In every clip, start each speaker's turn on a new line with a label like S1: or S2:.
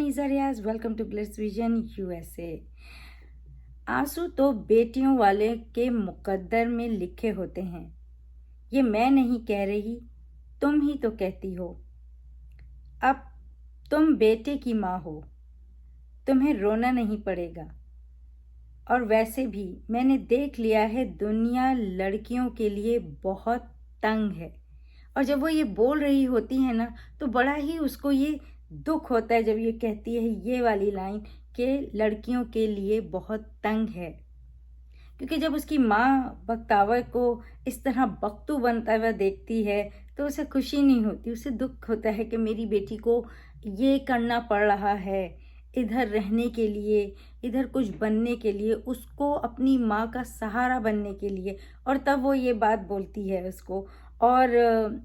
S1: मीज़ा Riaz, welcome to Glitz Vision USA. आंसू तो बेटियों वाले के मुकद्दर में लिखे होते हैं। ये मैं नहीं कह रही, तुम ही तो कहती हो। अब तुम बेटे की माँ हो, तुम्हें रोना नहीं पड़ेगा। और वैसे भी मैंने देख लिया है, दुनिया लड़कियों के लिए बहुत तंग है। और जब वो ये बोल रही होती है ना, तो बड़ा ही उसको ये दुख होता है जब ये कहती है ये वाली लाइन कि लड़कियों के लिए बहुत तंग है। क्योंकि जब उसकी माँ बख्तावर को इस तरह बख्तू बनता हुआ देखती है तो उसे खुशी नहीं होती, उसे दुख होता है कि मेरी बेटी को ये करना पड़ रहा है, इधर रहने के लिए, इधर कुछ बनने के लिए, उसको अपनी माँ का सहारा बनने के लिए। और तब वो ये बात बोलती है उसको। और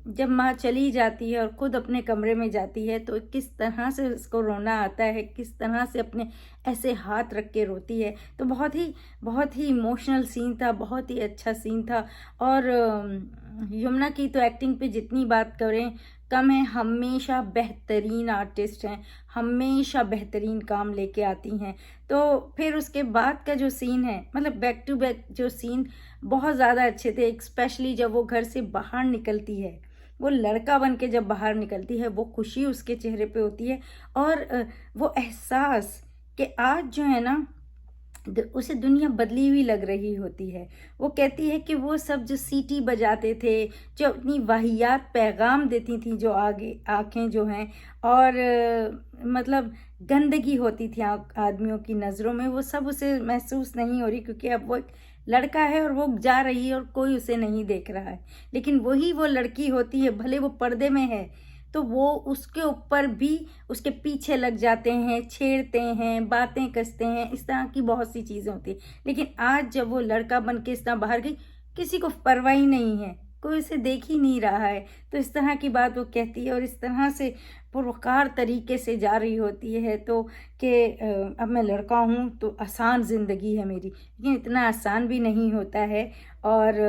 S1: जब माँ चली जाती है और ख़ुद अपने कमरे में जाती है तो किस तरह से उसको रोना आता है, किस तरह से अपने ऐसे हाथ रख के रोती है। तो बहुत ही इमोशनल सीन था, बहुत ही अच्छा सीन था। और यमुना की तो एक्टिंग पे जितनी बात करें कम है। हमेशा बेहतरीन आर्टिस्ट हैं, हमेशा बेहतरीन काम लेके आती हैं। तो फिर उसके बाद का जो सीन है, मतलब बैक टू बैक जो सीन बहुत ज़्यादा अच्छे थे। स्पेशली जब वो घर से बाहर निकलती है, वो लड़का बन के जब बाहर निकलती है, वो खुशी उसके चेहरे पे होती है। और वो एहसास कि आज जो है ना, उसे दुनिया बदली हुई लग रही होती है। वो कहती है कि वो सब जो सीटी बजाते थे, जो अपनी वाहियात पैगाम देती थी, जो आगे आँखें जो हैं, और मतलब गंदगी होती थी आदमियों की नज़रों में, वो सब उसे महसूस नहीं हो रही। क्योंकि अब वो एक लड़का है और वो जा रही है और कोई उसे नहीं देख रहा है। लेकिन वही वो लड़की होती है, भले वो पर्दे में है, तो वो उसके ऊपर भी उसके पीछे लग जाते हैं, छेड़ते हैं, बातें कसते हैं, इस तरह की बहुत सी चीज़ें होती हैं। लेकिन आज जब वो लड़का बन के इस तरह बाहर गई, किसी को परवाह ही नहीं है, कोई उसे देख ही नहीं रहा है। तो इस तरह की बात वो कहती है और इस तरह से पुरवकार तरीके से जा रही होती है। तो कि अब मैं लड़का हूँ तो आसान ज़िंदगी है मेरी, लेकिन इतना आसान भी नहीं होता है। और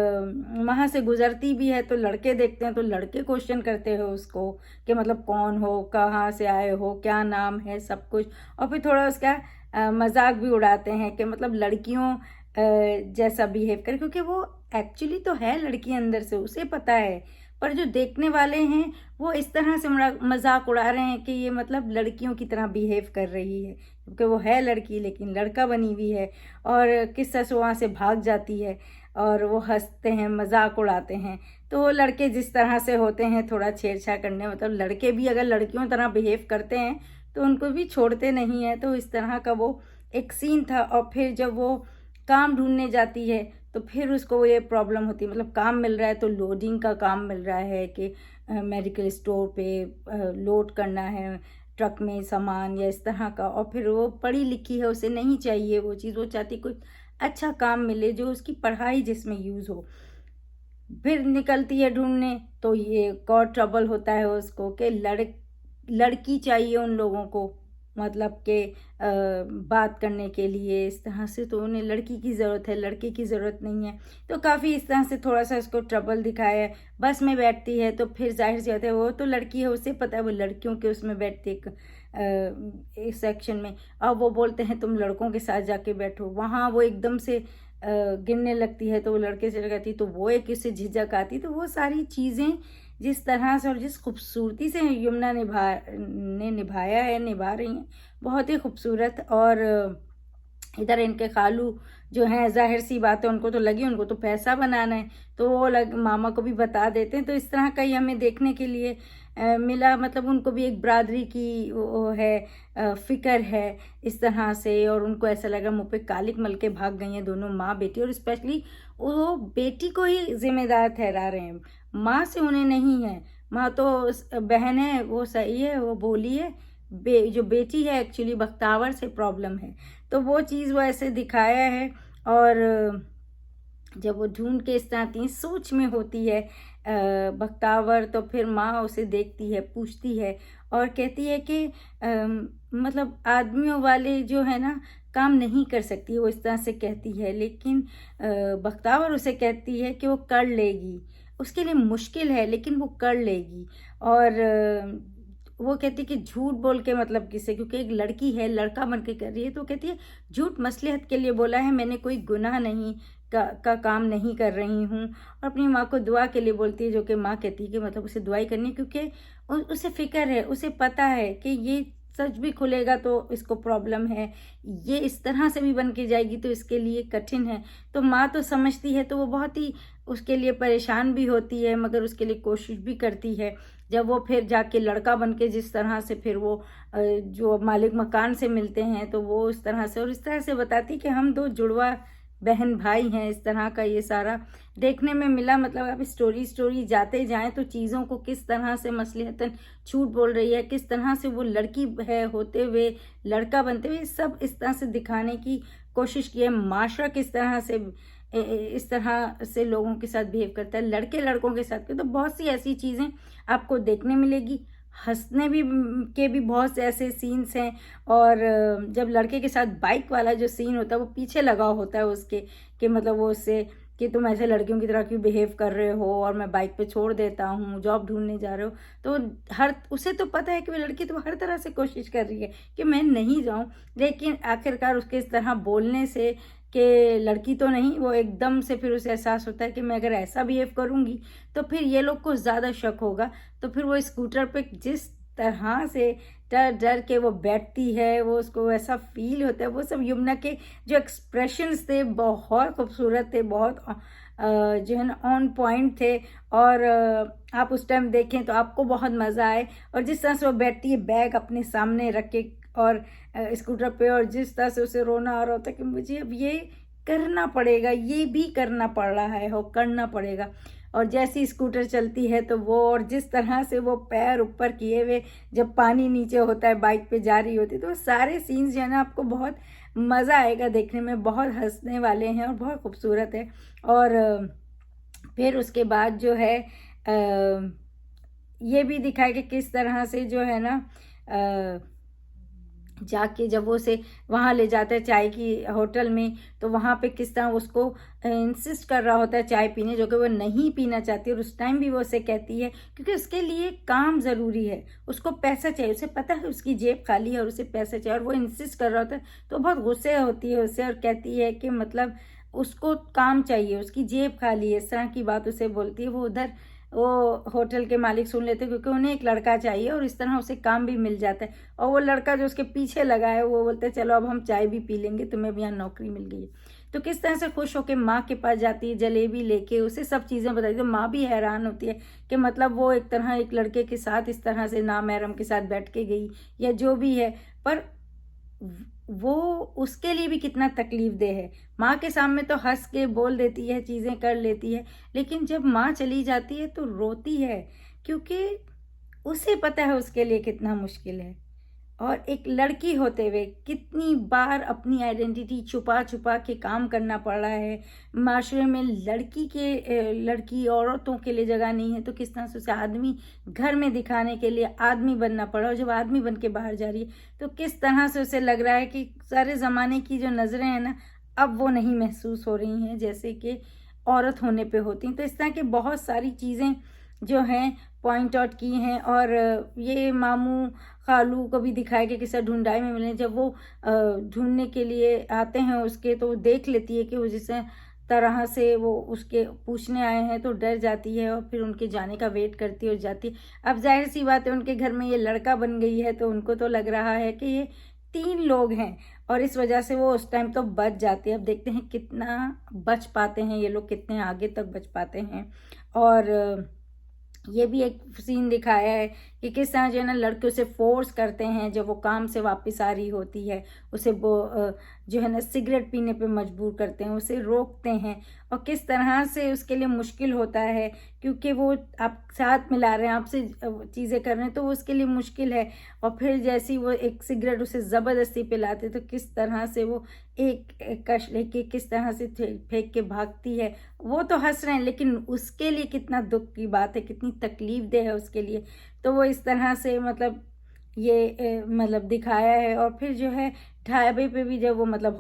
S1: वहाँ से गुज़रती भी है तो लड़के देखते हैं, तो लड़के क्वेश्चन करते हो उसको कि मतलब कौन हो, कहाँ से आए हो, क्या नाम है, सब कुछ। और फिर थोड़ा उसका मजाक भी उड़ाते हैं कि मतलब लड़कियों जैसा बिहेव करे, क्योंकि वो एक्चुअली तो है लड़की अंदर से, उसे पता है। पर जो देखने वाले हैं वो इस तरह से मजाक उड़ा रहे हैं कि ये मतलब लड़कियों की तरह बिहेव कर रही है, क्योंकि वो है लड़की लेकिन लड़का बनी हुई है। और किस तरह से वहाँ से भाग जाती है और वो हंसते हैं, मजाक उड़ाते हैं। तो लड़के जिस तरह से होते हैं थोड़ा छेड़छाड़ करने, मतलब लड़के भी अगर लड़कियों तरह बिहेव करते हैं तो उनको भी छोड़ते नहीं हैं। तो इस तरह का वो एक सीन था। और फिर जब वो काम ढूंढने जाती है तो फिर उसको ये प्रॉब्लम होती है, मतलब काम मिल रहा है तो लोडिंग का काम मिल रहा है कि मेडिकल स्टोर पे लोड करना है ट्रक में सामान या इस तरह का। और फिर वो पढ़ी लिखी है, उसे नहीं चाहिए वो चीज़, वो चाहती कुछ अच्छा काम मिले जो उसकी पढ़ाई जिसमें यूज़ हो। फिर निकलती है ढूंढने तो ये और ट्रबल होता है उसको कि लड़की चाहिए उन लोगों को, मतलब कि बात करने के लिए इस तरह से। तो उन्हें लड़की की ज़रूरत है, लड़के की ज़रूरत नहीं है। तो काफ़ी इस तरह से थोड़ा सा इसको ट्रबल दिखाया है। बस में बैठती है तो फिर जाहिर सी बात है, वो तो लड़की है, उसे पता है, वो लड़कियों के उसमें बैठती है एक सेक्शन में। अब वो बोलते हैं तुम लड़कों के साथ जाके बैठो, वहाँ वो एकदम से गिरने लगती है तो वो लड़के से लगाती, तो वो एक इससे झिझक आती। तो वो सारी चीज़ें जिस तरह से और जिस खूबसूरती से यमुना निभाया है, निभा रही हैं, बहुत ही खूबसूरत। और इधर इनके खालू जो हैं, जाहिर सी बात है उनको तो लगी, उनको तो पैसा बनाना है, तो वो मामा को भी बता देते हैं। तो इस तरह का ही हमें देखने के लिए मिला। मतलब उनको भी एक बरादरी की वो है, फ़िक्र है इस तरह से। और उनको ऐसा लगा मुँह पे कालिक मल के भाग गई हैं दोनों माँ बेटी। और स्पेशली वो बेटी को ही जिम्मेदार ठहरा रहे हैं, माँ से उन्हें नहीं है। माँ तो बहन है, वो सही है, वो बोली है। जो बेटी है एक्चुअली बख्तावर से प्रॉब्लम है। तो वो चीज़ वो ऐसे दिखाया है। और जब वो ढूंढ के इस तरह आती सोच में होती है बख्तावर, तो फिर माँ उसे देखती है, पूछती है और कहती है कि मतलब आदमियों वाले जो है ना काम नहीं कर सकती, वो इस तरह से कहती है। लेकिन बख्तावर उसे कहती है कि वो कर लेगी, उसके लिए मुश्किल है लेकिन वो कर लेगी। और वो कहती है कि झूठ बोल के मतलब किसे, क्योंकि एक लड़की है लड़का बन के कर रही है, तो कहती है झूठ मसलहत के लिए बोला है, मैंने कोई गुनाह नहीं का काम नहीं कर रही हूँ। और अपनी माँ को दुआ के लिए बोलती है, जो कि माँ कहती है कि मतलब उसे दुआई करनी, क्योंकि उसे फिक्र है, उसे पता है कि ये सच भी खुलेगा तो इसको प्रॉब्लम है, ये इस तरह से भी बन के जाएगी तो इसके लिए कठिन है। तो माँ तो समझती है, तो वो बहुत ही उसके लिए परेशान भी होती है, मगर उसके लिए कोशिश भी करती है। जब वो फिर जाके लड़का बन के जिस तरह से फिर वो जो मालिक मकान से मिलते हैं, तो वो इस तरह से और इस तरह से बताती कि हम दो जुड़वा बहन भाई हैं, इस तरह का ये सारा देखने में मिला। मतलब आप स्टोरी जाते जाएं तो चीज़ों को किस तरह से मसलिहतन झूठ बोल रही है, किस तरह से वो लड़की है होते हुए लड़का बनते हुए, सब इस तरह से दिखाने की कोशिश की है। माशरा किस तरह से इस तरह से लोगों के साथ बिहेव करता है, लड़के लड़कों के साथ, तो बहुत सी ऐसी चीज़ें आपको देखने मिलेगी। हंसने भी के भी बहुत से ऐसे सीन्स हैं। और जब लड़के के साथ बाइक वाला जो सीन होता है, वो पीछे लगा होता है उसके, कि मतलब वो उससे कि तुम ऐसे लड़कियों की तरह क्यों बिहेव कर रहे हो, और मैं बाइक पे छोड़ देता हूँ, जॉब ढूंढने जा रहे हो। तो उसे तो पता है कि वो लड़की तो हर तरह से कोशिश कर रही है कि मैं नहीं जाऊँ, लेकिन आखिरकार उसके इस तरह बोलने से कि लड़की तो नहीं, वो एकदम से फिर उसे एहसास होता है कि मैं अगर ऐसा बिहेव करूँगी तो फिर ये लोग को ज़्यादा शक होगा। तो फिर वो स्कूटर पे जिस तरह से डर डर के वो बैठती है, वो उसको ऐसा फील होता है, वो सब यमुना के जो एक्सप्रेशंस थे बहुत खूबसूरत थे, बहुत जो है ना ऑन पॉइंट थे। और आप उस टाइम देखें तो आपको बहुत मज़ा आए। और जिस तरह से वो बैठती है बैग अपने सामने रख के और स्कूटर पे, और जिस तरह से उसे रोना आ रहा होता है कि मुझे अब ये करना पड़ेगा, ये भी करना पड़ रहा है, हो करना पड़ेगा। और जैसी स्कूटर चलती है तो वो, और जिस तरह से वो पैर ऊपर किए हुए जब पानी नीचे होता है बाइक पे जा रही होती है, तो वो सारे सीन्स जो है ना आपको बहुत मज़ा आएगा देखने में, बहुत हंसने वाले हैं और बहुत खूबसूरत है। और फिर उसके बाद जो है ये भी दिखाया कि किस तरह से जो है ना जाके जब वो उसे वहाँ ले जाता है चाय की होटल में, तो वहाँ पे किस तरह उसको इंसिस्ट कर रहा होता है चाय पीने, जो कि वो नहीं पीना चाहती। और उस टाइम भी वो उसे कहती है, क्योंकि उसके लिए काम ज़रूरी है, उसको पैसा चाहिए, उसे पता है उसकी जेब खाली है और उसे पैसा चाहिए, और वो इंसिस्ट कर रहा होता है। तो बहुत गुस्से होती है उससे और कहती है कि मतलब उसको काम चाहिए, उसकी जेब खाली है, इस तरह की बात उसे बोलती है। वो उधर वो होटल के मालिक सुन लेते हैं, क्योंकि उन्हें एक लड़का चाहिए और इस तरह उसे काम भी मिल जाता है। और वो लड़का जो उसके पीछे लगा है, वो बोलते हैं चलो अब हम चाय भी पी लेंगे, तुम्हें भी यहाँ नौकरी मिल गई है। तो किस तरह से खुश होकर माँ के पास जाती है, जलेबी लेके उसे सब चीज़ें बताती है। तो माँ भी हैरान होती है कि मतलब वो एक तरह एक लड़के के साथ इस तरह से नामहरम के साथ बैठ के गई या जो भी है, पर वो उसके लिए भी कितना तकलीफ दे है। माँ के सामने तो हंस के बोल देती है, चीज़ें कर लेती है, लेकिन जब माँ चली जाती है तो रोती है, क्योंकि उसे पता है उसके लिए कितना मुश्किल है। और एक लड़की होते हुए कितनी बार अपनी आइडेंटिटी छुपा छुपा के काम करना पड़ रहा है। माशरे में लड़की औरतों के लिए जगह नहीं है, तो किस तरह से उसे आदमी घर में दिखाने के लिए आदमी बनना पड़ा। और जब आदमी बन के बाहर जा रही है तो किस तरह से उसे लग रहा है कि सारे ज़माने की जो नज़रें हैं ना, अब वो नहीं महसूस हो रही हैं जैसे कि औरत होने पे होती हैं। तो इस तरह की बहुत सारी चीज़ें जो हैं पॉइंट आउट की हैं। और ये मामू खालू को भी दिखाया कि किसी ढूंढाई में मिले, जब वो ढूंढने के लिए आते हैं उसके, तो वो देख लेती है कि वो जिस तरह से वो उसके पूछने आए हैं, तो डर जाती है और फिर उनके जाने का वेट करती है और जाती है। अब जाहिर सी बात है उनके घर में ये लड़का बन गई है, तो उनको तो लग रहा है कि ये 3 लोग हैं, और इस वजह से वो उस टाइम तो बच जाती है। अब देखते हैं कितना बच पाते हैं ये लोग, कितने आगे तक बच पाते हैं। और ये भी एक सीन दिखाया है कि किस तरह जो है ना लड़के उसे फोर्स करते हैं, जब वो काम से वापस आ रही होती है उसे वो जो है ना सिगरेट पीने पे मजबूर करते हैं, उसे रोकते हैं। और किस तरह से उसके लिए मुश्किल होता है, क्योंकि वो आप साथ मिला रहे हैं, आपसे चीज़ें कर रहे हैं, तो वो उसके लिए मुश्किल है। और फिर जैसी वो एक सिगरेट उसे ज़बरदस्ती पिलाते, तो किस तरह से वो एक कश लेके किस तरह से फेंक के भागती है। वो तो हंस रहे हैं, लेकिन उसके लिए कितना दुख की बात है, कितनी तकलीफ दे है उसके लिए। तो वो इस तरह से मतलब ये मतलब दिखाया है। और फिर जो है ढाबे पे भी जब वो मतलब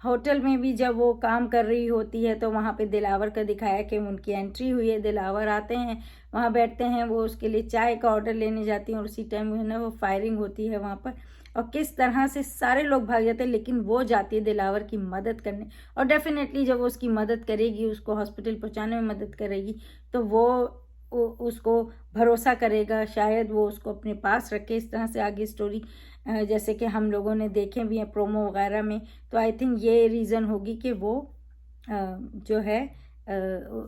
S1: होटल में भी जब वो काम कर रही होती है तो वहाँ पे दिलावर का दिखाया कि उनकी एंट्री हुई है, दिलावर आते हैं, वहाँ बैठते हैं, वो उसके लिए चाय का ऑर्डर लेने जाती हैं और उसी टाइम है ना वो फायरिंग होती है वहाँ पर, और किस तरह से सारे लोग भाग जाते हैं लेकिन वो जाती है दिलावर की मदद करने। और डेफिनेटली जब वो उसकी मदद करेगी, उसको हॉस्पिटल पहुँचाने में मदद करेगी, तो वो उसको भरोसा करेगा, शायद वो उसको अपने पास रखे। इस तरह से आगे स्टोरी जैसे कि हम लोगों ने देखे भी हैं प्रोमो वगैरह में, तो आई थिंक ये रीज़न होगी कि वो जो है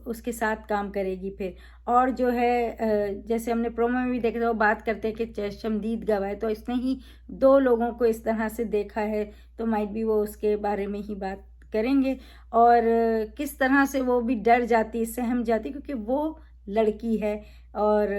S1: उसके साथ काम करेगी फिर। और जो है जैसे हमने प्रोमो में भी देखा था, वो बात करते हैं कि चशमदीद गवाह है, तो इसने ही 2 लोगों को इस तरह से देखा है, तो माइट भी वो उसके बारे में ही बात करेंगे। और किस तरह से वो भी डर जाती, सहम जाती, क्योंकि वो लड़की है, और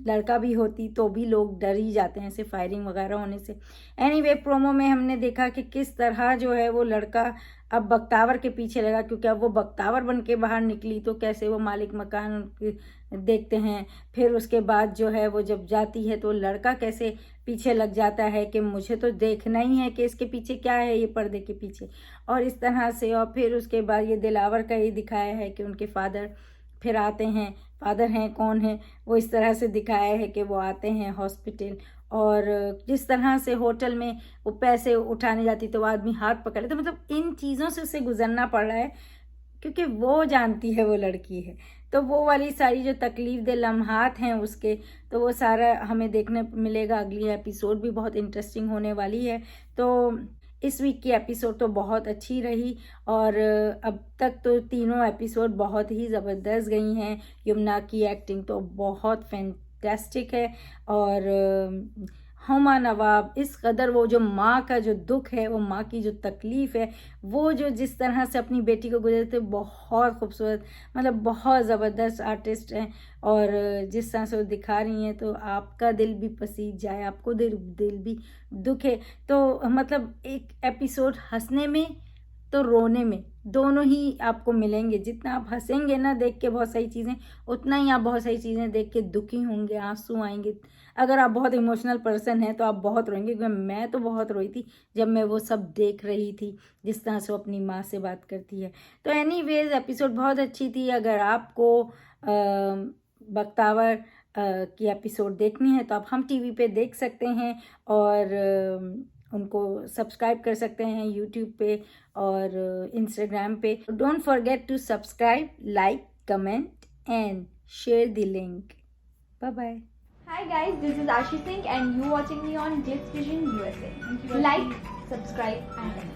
S1: लड़का भी होती तो भी लोग डर ही जाते हैं ऐसे फायरिंग वगैरह होने से। एनीवे प्रोमो में हमने देखा कि किस तरह जो है वो लड़का अब बख्तावर के पीछे लगा, क्योंकि अब वो बख्तावर बन के बाहर निकली तो कैसे वो मालिक मकान उनके देखते हैं। फिर उसके बाद जो है वो जब जाती है तो लड़का कैसे पीछे लग जाता है कि मुझे तो देखना ही है कि इसके पीछे क्या है, ये पर्दे के पीछे, और इस तरह से। और फिर उसके बाद ये दिलावर का ये दिखाया है कि उनके फादर फिर आते हैं, फादर हैं कौन है वो इस तरह से दिखाया है कि वो आते हैं हॉस्पिटल, और जिस तरह से होटल में वो पैसे उठाने जाती तो वो आदमी हाथ पकड़ ले, तो मतलब इन चीज़ों से उसे गुजरना पड़ रहा है क्योंकि वो जानती है वो लड़की है, तो वो वाली सारी जो तकलीफ दे लम्हात हैं उसके, तो वो सारा हमें देखने मिलेगा। अगली एपिसोड भी बहुत इंटरेस्टिंग होने वाली है। तो इस वीक की एपिसोड तो बहुत अच्छी रही, और अब तक तो तीनों एपिसोड बहुत ही ज़बरदस्त गई हैं। यमुना की एक्टिंग तो बहुत फैंटास्टिक है, और हुमा नवाब इस कदर वो जो माँ का जो दुख है, वो माँ की जो तकलीफ़ है, वो जो जिस तरह से अपनी बेटी को गुजरते, बहुत खूबसूरत, मतलब बहुत ज़बरदस्त आर्टिस्ट हैं। और जिस तरह से वो दिखा रही हैं तो आपका दिल भी पसीज जाए, आपको दिल भी दुखे। तो मतलब एक एपिसोड हंसने में तो रोने में दोनों ही आपको मिलेंगे। जितना आप हंसेंगे ना देख के बहुत सारी चीज़ें, उतना ही आप बहुत सारी चीज़ें देख के दुखी होंगे, आंसू आएंगे। अगर आप बहुत इमोशनल पर्सन हैं तो आप बहुत रोएंगे, क्योंकि मैं तो बहुत रोई थी जब मैं वो सब देख रही थी, जिस तरह से वो अपनी माँ से बात करती है। तो एनीवेज एपिसोड बहुत अच्छी थी। अगर आपको बख्तावर की एपिसोड देखनी है तो आप हम टीवी पे देख सकते हैं, और उनको सब्सक्राइब कर सकते हैं यूट्यूब पे और इंस्टाग्राम पे। Don't forget to subscribe, like, comment and share the link. Bye bye.
S2: Hi guys, this is Ashi Singh and you watching me on Glitz Vision USA. Like, subscribe and comment.